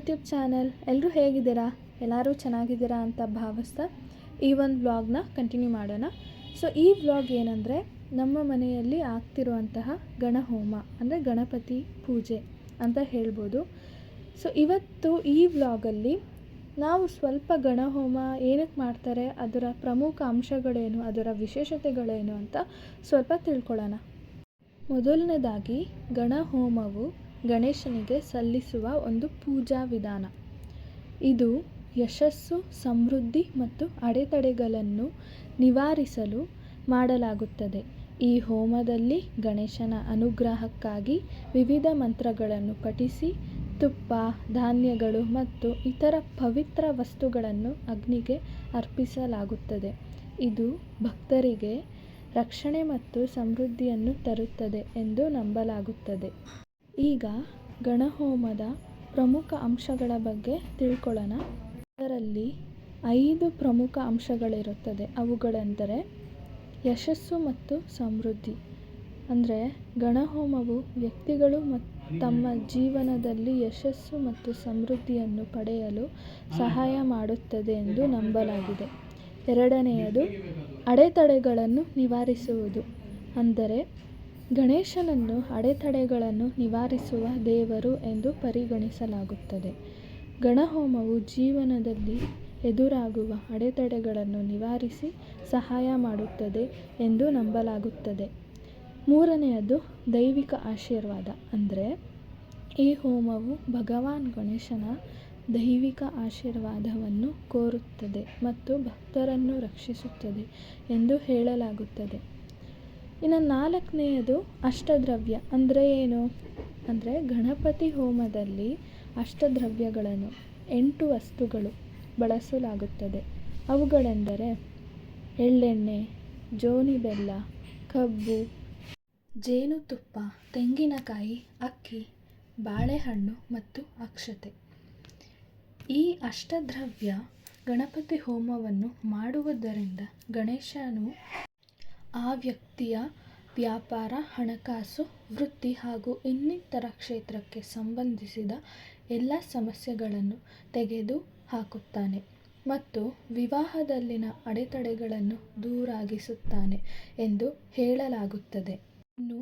YouTube channel. ಎಲ್ಲರೂ ಹೇಗಿದ್ದೀರಾ? ಎಲ್ಲರೂ ಚೆನ್ನಾಗಿದ್ದೀರಾ ಅಂತ ಭಾವಿಸ್ತಾ ಈ ಒಂದು ವ್ಲಾಗ್ನ ಕಂಟಿನ್ಯೂ ಮಾಡೋಣ. ಸೊ ಈ ವ್ಲಾಗ್ ಏನಂದರೆ, ನಮ್ಮ ಮನೆಯಲ್ಲಿ ಆಗ್ತಿರುವಂತಹ ಗಣಹೋಮ ಅಂದರೆ ಗಣಪತಿ ಪೂಜೆ ಅಂತ ಹೇಳ್ಬೋದು. ಸೊ ಇವತ್ತು ಈ ವ್ಲಾಗಲ್ಲಿ ನಾವು ಸ್ವಲ್ಪ ಗಣಹೋಮ ಏನಕ್ಕೆ ಮಾಡ್ತಾರೆ, ಅದರ ಪ್ರಮುಖ ಅಂಶಗಳೇನು, ಅದರ ವಿಶೇಷತೆಗಳೇನು ಅಂತ ಸ್ವಲ್ಪ ತಿಳ್ಕೊಳ್ಳೋಣ. ಮೊದಲನೇದಾಗಿ, ಗಣಹೋಮವು ಗಣೇಶನಿಗೆ ಸಲ್ಲಿಸುವ ಒಂದು ಪೂಜಾ ವಿಧಾನ. ಇದು ಯಶಸ್ಸು, ಸಮೃದ್ಧಿ ಮತ್ತು ಅಡೆತಡೆಗಳನ್ನು ನಿವಾರಿಸಲು ಮಾಡಲಾಗುತ್ತದೆ. ಈ ಹೋಮದಲ್ಲಿ ಗಣೇಶನ ಅನುಗ್ರಹಕ್ಕಾಗಿ ವಿವಿಧ ಮಂತ್ರಗಳನ್ನು ಪಠಿಸಿ ತುಪ್ಪ, ಧಾನ್ಯಗಳು ಮತ್ತು ಇತರ ಪವಿತ್ರ ವಸ್ತುಗಳನ್ನು ಅಗ್ನಿಗೆ ಅರ್ಪಿಸಲಾಗುತ್ತದೆ. ಇದು ಭಕ್ತರಿಗೆ ರಕ್ಷಣೆ ಮತ್ತು ಸಮೃದ್ಧಿಯನ್ನು ತರುತ್ತದೆ ಎಂದು ನಂಬಲಾಗುತ್ತದೆ. ಈಗ ಗಣಹೋಮದ ಪ್ರಮುಖ ಅಂಶಗಳ ಬಗ್ಗೆ ತಿಳ್ಕೊಳ್ಳೋಣ. ಅದರಲ್ಲಿ 5 ಪ್ರಮುಖ ಅಂಶಗಳಿರುತ್ತದೆ. ಅವುಗಳೆಂದರೆ ಯಶಸ್ಸು ಮತ್ತು ಸಮೃದ್ಧಿ. ಅಂದರೆ ಗಣಹೋಮವು ವ್ಯಕ್ತಿಗಳು ತಮ್ಮ ಜೀವನದಲ್ಲಿ ಯಶಸ್ಸು ಮತ್ತು ಸಮೃದ್ಧಿಯನ್ನು ಪಡೆಯಲು ಸಹಾಯ ಮಾಡುತ್ತದೆ ಎಂದು ನಂಬಲಾಗಿದೆ. ಎರಡನೆಯದು, ಅಡೆತಡೆಗಳನ್ನು ನಿವಾರಿಸುವುದು. ಅಂದರೆ ಗಣೇಶನನ್ನು ಅಡೆತಡೆಗಳನ್ನು ನಿವಾರಿಸುವ ದೇವರು ಎಂದು ಪರಿಗಣಿಸಲಾಗುತ್ತದೆ. ಗಣಹೋಮವು ಜೀವನದಲ್ಲಿ ಎದುರಾಗುವ ಅಡೆತಡೆಗಳನ್ನು ನಿವಾರಿಸಿ ಸಹಾಯ ಮಾಡುತ್ತದೆ ಎಂದು ನಂಬಲಾಗುತ್ತದೆ. ಮೂರನೆಯದು, ದೈವಿಕ ಆಶೀರ್ವಾದ. ಅಂದರೆ ಈ ಹೋಮವು ಭಗವಾನ್ ಗಣೇಶನ ದೈವಿಕ ಆಶೀರ್ವಾದವನ್ನು ಕೋರುತ್ತದೆ ಮತ್ತು ಭಕ್ತರನ್ನು ರಕ್ಷಿಸುತ್ತದೆ ಎಂದು ಹೇಳಲಾಗುತ್ತದೆ. ಇನ್ನು 4ನೇಯದು, ಅಷ್ಟದ್ರವ್ಯ. ಅಂದರೆ ಏನು? ಅಂದರೆ ಗಣಪತಿ ಹೋಮದಲ್ಲಿ ಅಷ್ಟದ್ರವ್ಯಗಳನ್ನು 8 ವಸ್ತುಗಳು ಬಳಸಲಾಗುತ್ತದೆ. ಅವುಗಳೆಂದರೆ ಎಳ್ಳೆಣ್ಣೆ, ಜೋನಿ ಬೆಲ್ಲ, ಕಬ್ಬು, ಜೇನುತುಪ್ಪ, ತೆಂಗಿನಕಾಯಿ, ಅಕ್ಕಿ, ಬಾಳೆಹಣ್ಣು ಮತ್ತು ಅಕ್ಷತೆ. ಈ ಅಷ್ಟದ್ರವ್ಯ ಗಣಪತಿ ಹೋಮವನ್ನು ಮಾಡುವುದರಿಂದ ಗಣೇಶನು ಆ ವ್ಯಕ್ತಿಯ ವ್ಯಾಪಾರ, ಹಣಕಾಸು, ವೃತ್ತಿ ಹಾಗೂ ಇನ್ನಿತರ ಕ್ಷೇತ್ರಕ್ಕೆ ಸಂಬಂಧಿಸಿದ ಎಲ್ಲ ಸಮಸ್ಯೆಗಳನ್ನು ತೆಗೆದು ಹಾಕುತ್ತಾನೆ ಮತ್ತು ವಿವಾಹದಲ್ಲಿನ ಅಡೆತಡೆಗಳನ್ನು ದೂರಾಗಿಸುತ್ತಾನೆ ಎಂದು ಹೇಳಲಾಗುತ್ತದೆ. ಇನ್ನು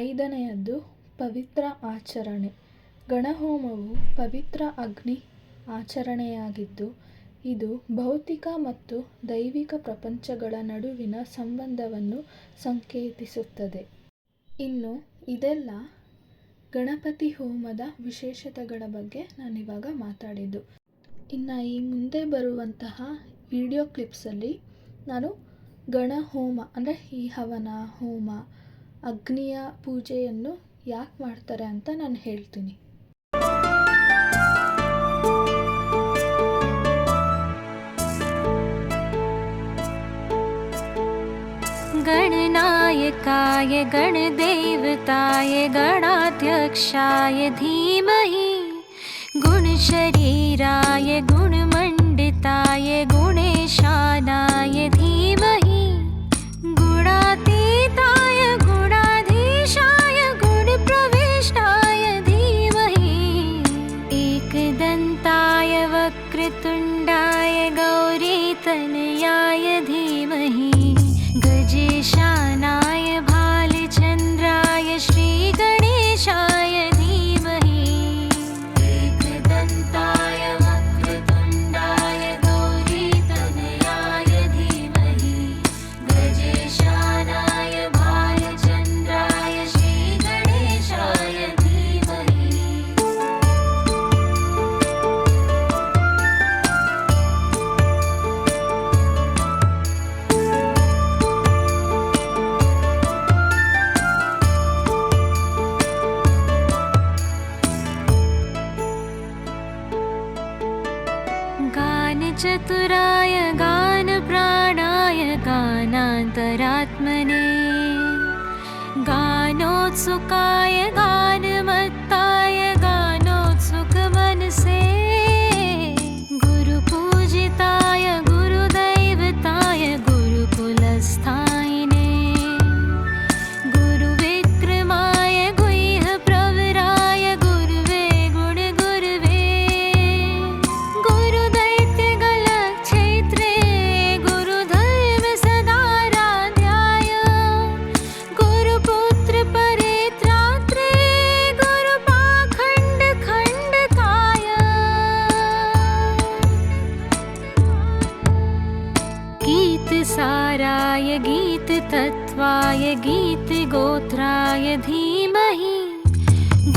5ನೇಯದ್ದು, ಪವಿತ್ರ ಆಚರಣೆ. ಗಣಹೋಮವು ಪವಿತ್ರ ಅಗ್ನಿ ಆಚರಣೆಯಾಗಿದ್ದು, ಇದು ಭೌತಿಕ ಮತ್ತು ದೈವಿಕ ಪ್ರಪಂಚಗಳ ನಡುವಿನ ಸಂಬಂಧವನ್ನು ಸಂಕೇತಿಸುತ್ತದೆ. ಇನ್ನು ಇದೆಲ್ಲ ಗಣಪತಿ ಹೋಮದ ವಿಶೇಷತೆಗಳ ಬಗ್ಗೆ ನಾನಿವಾಗ ಮಾತಾಡಿದ್ದು. ಇನ್ನು ಈ ಮುಂದೆ ಬರುವಂತಹ ವಿಡಿಯೋ ಕ್ಲಿಪ್ಸಲ್ಲಿ ನಾನು ಗಣಹೋಮ ಅಂದರೆ ಈ ಹವನ, ಹೋಮ, ಅಗ್ನಿಯ ಪೂಜೆಯನ್ನು ಯಾಕೆ ಮಾಡ್ತಾರೆ ಅಂತ ನಾನು ಹೇಳ್ತೀನಿ. गणनायकाय गणदेवताय गणाध्यक्षाय धीमहि गुणशरीराय गुणमण्डिताय गुणेशानाय धीमहि गुणातीताय गुणाधीशाय गुणप्रविष्टाय धीमहि एकदन्ताय वक्रतुण्डाय गौरीतनयाय धीमहि गजेशानाय भालचन्द्राय श्रीगणेशाय धीमहि एकदन्ताय वक्रतुण्डाय गौरीतनयाय धीमहि गजेशानाय भालचन्द्राय श्रीगणेशाय धीमहि. गानचतुराय गानप्राणाय गानान्तरात्मने गानोत्सुकाय गानमत्ताय गानोत्सुकमनसे गुरुपूजिताय गुरुदैवताय गुरुकुलस्थायिने गुरुविक्रमाय गुह्यप्रवराय गुरुवे गुणगुरुवे साराय गीततत्त्वाय गीतगोत्राय धीमहि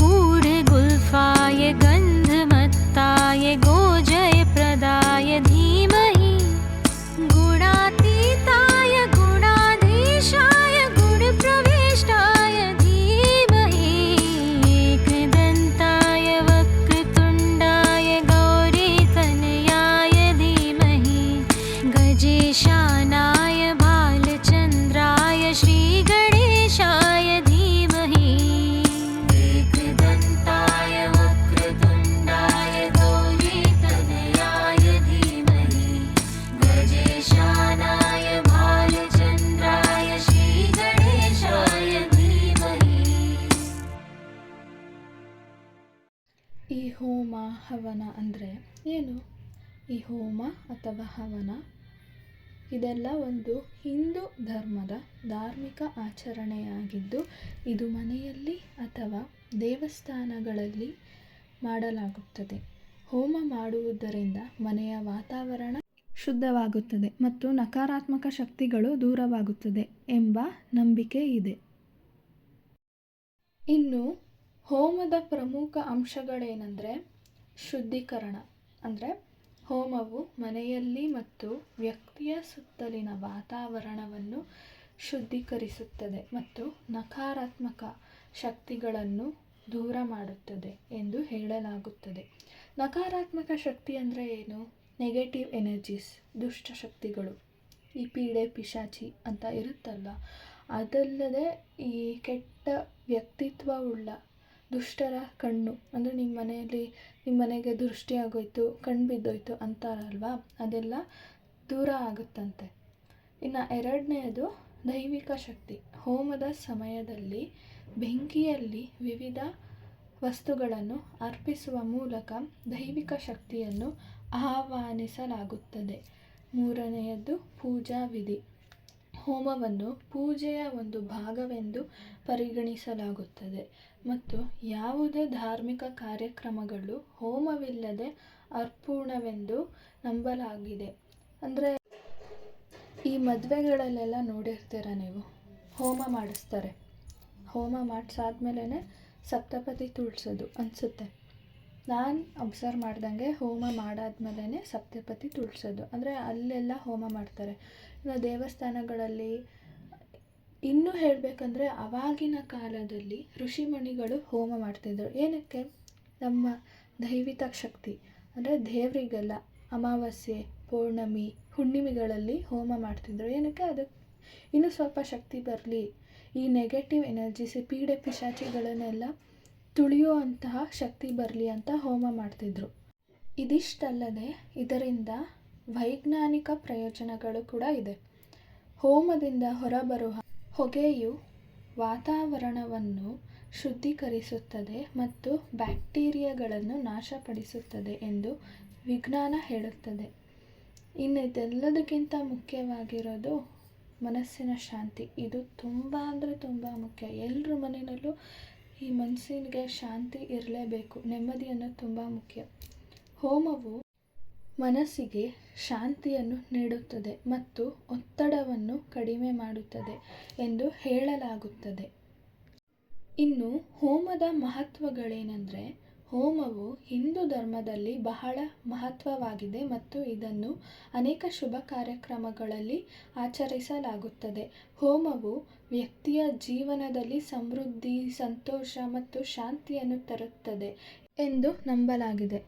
गूढगुल्फाय गन्धमत्ताय गोजयप्रदाय धीमहि गुणातीताय गुणाधीशाय गुणप्रविष्टाय धीमहि एकदन्ताय वक्रतुण्डाय गौरीतनयाय धीमहि गजेशानाय बालचन्द्राय श्रीगणेशाय धीमहि एकदन्ताय वक्रतुण्डाय गौरीतनयाय धीमहि गजेशानाय बालचन्द्राय श्रीगणेशाय धीमहि। ಈ ಹೋಮ ಹವನ ಅಂದರೆ ಏನು? ಈ ಹೋಮ ಅಥವಾ ಹವನ ಇದೆಲ್ಲ ಒಂದು ಹಿಂದೂ ಧರ್ಮದ ಧಾರ್ಮಿಕ ಆಚರಣೆಯಾಗಿದ್ದು, ಇದು ಮನೆಯಲ್ಲಿ ಅಥವಾ ದೇವಸ್ಥಾನಗಳಲ್ಲಿ ಮಾಡಲಾಗುತ್ತದೆ. ಹೋಮ ಮಾಡುವುದರಿಂದ ಮನೆಯ ವಾತಾವರಣ ಶುದ್ಧವಾಗುತ್ತದೆ ಮತ್ತು ನಕಾರಾತ್ಮಕ ಶಕ್ತಿಗಳು ದೂರವಾಗುತ್ತದೆ ಎಂಬ ನಂಬಿಕೆ ಇದೆ. ಇನ್ನು ಹೋಮದ ಪ್ರಮುಖ ಅಂಶಗಳೇನೆಂದರೆ ಶುದ್ಧೀಕರಣ, ಅಂದರೆ ಹೋಮವು ಮನೆಯಲ್ಲಿ ಮತ್ತು ವ್ಯಕ್ತಿಯ ಸುತ್ತಲಿನ ವಾತಾವರಣವನ್ನು ಶುದ್ಧೀಕರಿಸುತ್ತದೆ ಮತ್ತು ನಕಾರಾತ್ಮಕ ಶಕ್ತಿಗಳನ್ನು ದೂರ ಮಾಡುತ್ತದೆ ಎಂದು ಹೇಳಲಾಗುತ್ತದೆ. ನಕಾರಾತ್ಮಕ ಶಕ್ತಿ ಅಂದರೆ ಏನು? ನೆಗೆಟಿವ್ ಎನರ್ಜೀಸ್, ದುಷ್ಟಶಕ್ತಿಗಳು, ಈ ಪೀಡೆ ಪಿಶಾಚಿ ಅಂತ ಇರುತ್ತಲ್ಲ, ಅದಲ್ಲದೆ ಈ ಕೆಟ್ಟ ವ್ಯಕ್ತಿತ್ವವುಳ್ಳ ದುಷ್ಟರ ಕಣ್ಣು, ಅಂದರೆ ನಿಮ್ಮ ಮನೆಗೆ ದೃಷ್ಟಿ ಆಗೋಯ್ತು, ಕಣ್ಣು ಬಿದ್ದೋಯ್ತು ಅಂತಾರಲ್ವಾ, ಅದೆಲ್ಲ ದೂರ ಆಗುತ್ತಂತೆ. ಇನ್ನು ಎರಡನೆಯದು ದೈವಿಕ ಶಕ್ತಿ. ಹೋಮದ ಸಮಯದಲ್ಲಿ ಬೆಂಕಿಯಲ್ಲಿ ವಿವಿಧ ವಸ್ತುಗಳನ್ನು ಅರ್ಪಿಸುವ ಮೂಲಕ ದೈವಿಕ ಶಕ್ತಿಯನ್ನು ಆಹ್ವಾನಿಸಲಾಗುತ್ತದೆ. ಮೂರನೆಯದು ಪೂಜಾ ವಿಧಿ. ಹೋಮವನ್ನು ಪೂಜೆಯ ಒಂದು ಭಾಗವೆಂದು ಪರಿಗಣಿಸಲಾಗುತ್ತದೆ ಮತ್ತು ಯಾವುದೇ ಧಾರ್ಮಿಕ ಕಾರ್ಯಕ್ರಮಗಳು ಹೋಮವಿಲ್ಲದೆ ಅಪೂರ್ಣವೆಂದು ನಂಬಲಾಗಿದೆ. ಅಂದರೆ ಈ ಮದುವೆಗಳಲ್ಲೆಲ್ಲ ನೋಡಿರ್ತೀರ ನೀವು, ಹೋಮ ಮಾಡಿಸ್ತಾರೆ. ಹೋಮ ಮಾಡಿಸಾದ್ಮೇಲೆ ಸಪ್ತಪದಿ ತುಳಿಸೋದು ಅನಿಸುತ್ತೆ. ನಾನು ಅಬ್ಸರ್ವ್ ಮಾಡ್ದಂಗೆ ಹೋಮ ಮಾಡಾದ್ಮೇಲೆ ಸಪ್ತಪದಿ ತುಳಿಸೋದು, ಅಂದರೆ ಅಲ್ಲೆಲ್ಲ ಹೋಮ ಮಾಡ್ತಾರೆ. ಇನ್ನು ದೇವಸ್ಥಾನಗಳಲ್ಲಿ ಇನ್ನೂ ಹೇಳಬೇಕಂದ್ರೆ ಆವಾಗಿನ ಕಾಲದಲ್ಲಿ ಋಷಿಮುನಿಗಳು ಹೋಮ ಮಾಡ್ತಿದ್ದರು. ಏನಕ್ಕೆ? ನಮ್ಮ ದೈವಿಕ ಶಕ್ತಿ, ಅಂದರೆ ದೇವರಿಗೆಲ್ಲ ಅಮಾವಾಸ್ಯೆ, ಪೌರ್ಣಮಿ, ಹುಣ್ಣಿಮೆಗಳಲ್ಲಿ ಹೋಮ ಮಾಡ್ತಿದ್ದರು. ಏನಕ್ಕೆ? ಅದಕ್ಕೆ ಇನ್ನೂ ಸ್ವಲ್ಪ ಶಕ್ತಿ ಬರಲಿ, ಈ ನೆಗೆಟಿವ್ ಎನರ್ಜೀಸ್, ಪೀಡೆ ಪಿಶಾಚಿಗಳನ್ನೆಲ್ಲ ತುಳಿಯುವಂತಹ ಶಕ್ತಿ ಬರಲಿ ಅಂತ ಹೋಮ ಮಾಡ್ತಿದ್ರು. ಇದಿಷ್ಟಲ್ಲದೆ ಇದರಿಂದ ವೈಜ್ಞಾನಿಕ ಪ್ರಯೋಜನಗಳು ಕೂಡ ಇದೆ. ಹೋಮದಿಂದ ಹೊರಬರುವ ಹೊಗೆಯು ವಾತಾವರಣವನ್ನು ಶುದ್ಧೀಕರಿಸುತ್ತದೆ ಮತ್ತು ಬ್ಯಾಕ್ಟೀರಿಯಾಗಳನ್ನು ನಾಶಪಡಿಸುತ್ತದೆ ಎಂದು ವಿಜ್ಞಾನ ಹೇಳುತ್ತದೆ. ಇನ್ನು ಇದೆಲ್ಲದಕ್ಕಿಂತ ಮುಖ್ಯವಾಗಿರೋದು ಮನಸ್ಸಿನ ಶಾಂತಿ. ಇದು ತುಂಬ ಅಂದರೆ ತುಂಬ ಮುಖ್ಯ. ಎಲ್ಲರ ಮನೆಯಲ್ಲೂ ಈ ಮನಸ್ಸಿಗೆ ಶಾಂತಿ ಇರಲೇಬೇಕು, ನೆಮ್ಮದಿ ಅನ್ನೋದು ತುಂಬ ಮುಖ್ಯ. ಹೋಮವು ಮನಸ್ಸಿಗೆ ಶಾಂತಿಯನ್ನು ನೀಡುತ್ತದೆ ಮತ್ತು ಒತ್ತಡವನ್ನು ಕಡಿಮೆ ಮಾಡುತ್ತದೆ ಎಂದು ಹೇಳಲಾಗುತ್ತದೆ. ಇನ್ನು ಹೋಮದ ಮಹತ್ವಗಳೇನೆಂದರೆ, ಹೋಮವು ಹಿಂದೂ ಧರ್ಮದಲ್ಲಿ ಬಹಳ ಮಹತ್ವವಾಗಿದೆ ಮತ್ತು ಇದನ್ನು ಅನೇಕ ಶುಭ ಕಾರ್ಯಕ್ರಮಗಳಲ್ಲಿ ಆಚರಿಸಲಾಗುತ್ತದೆ. ಹೋಮವು ವ್ಯಕ್ತಿಯ ಜೀವನದಲ್ಲಿ ಸಮೃದ್ಧಿ, ಸಂತೋಷ ಮತ್ತು ಶಾಂತಿಯನ್ನು ತರುತ್ತದೆ ಎಂದು ನಂಬಲಾಗಿದೆ.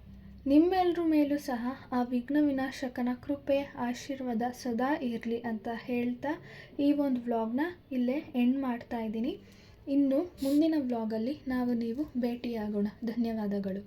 ನಿಮ್ಮೆಲ್ಲರ ಮೇಲೂ ಸಹ ಆ ವಿಘ್ನ ವಿನಾಶಕನ ಕೃಪೆ, ಆಶೀರ್ವಾದ ಸದಾ ಇರಲಿ ಅಂತ ಹೇಳ್ತಾ ಈ ಒಂದು ವ್ಲಾಗ್ನ ಇಲ್ಲೇ ಎಂಡ್ ಮಾಡ್ತಾ ಇದ್ದೀನಿ. ಇನ್ನು ಮುಂದಿನ ವ್ಲಾಗಲ್ಲಿ ನೀವು ಭೇಟಿಯಾಗೋಣ. ಧನ್ಯವಾದಗಳು.